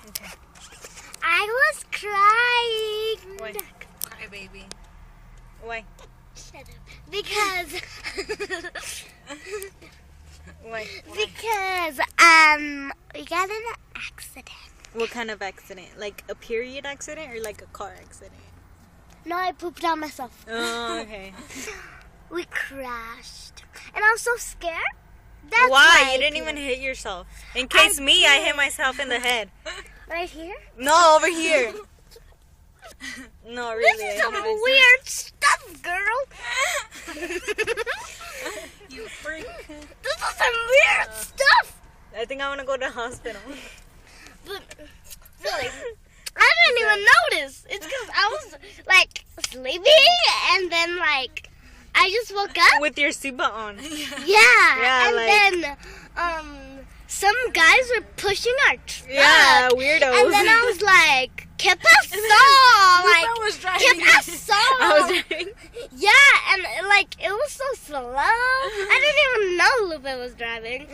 Okay. I was crying. Why? Cry, baby. Why? Shut up. Because Why? because we got in an accident. What kind of accident? Like a period accident or like a car accident? No, I pooped on myself. Oh, okay. We crashed, and I was so scared. That's Why? I You didn't peed. even hit yourself. In case I hit myself in the head. Right here. No, over here. No, really. This is I some hit myself. weird stuff, girl. You freak. This is some weird stuff. I think I want to go to the hospital. But really, I didn't even notice. It's because I was like sleeping, and then like I just woke up. With your seatbelt on. Yeah, and like- then some guys were pushing our truck. Yeah, weirdos. And then I was like, ¿Qué pasó? I was driving. ¿Qué pasó? I was driving. Yeah, and like it was so slow. I didn't even know Lupe was driving.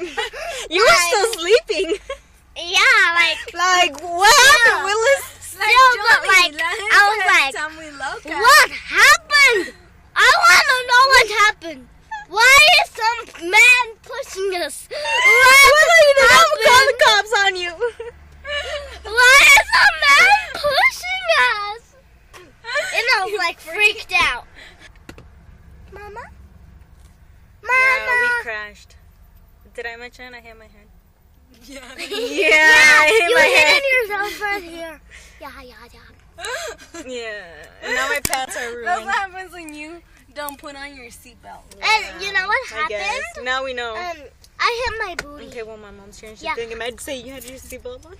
You were still sleeping. Yeah, Like, what happened, Willis? but like I was like, what happened? I want to know what happened. Why is some man pushing us? What What you call the happened? cops on you? Why is a man pushing us? And I was like freaked out. Mama? Yeah, we Mama? crashed. Did I mention I hit my head? Yeah. Yeah, I hit you my hit head. yourself right here. Yeah. Yeah, and now my pants are That's ruined. what happens when you don't put on your seatbelt. And you know what I guess. happened? Now we know. I hit my booty. Okay, well, my mom's here and she's Yeah. thinking I'd say you had your seatbelt on.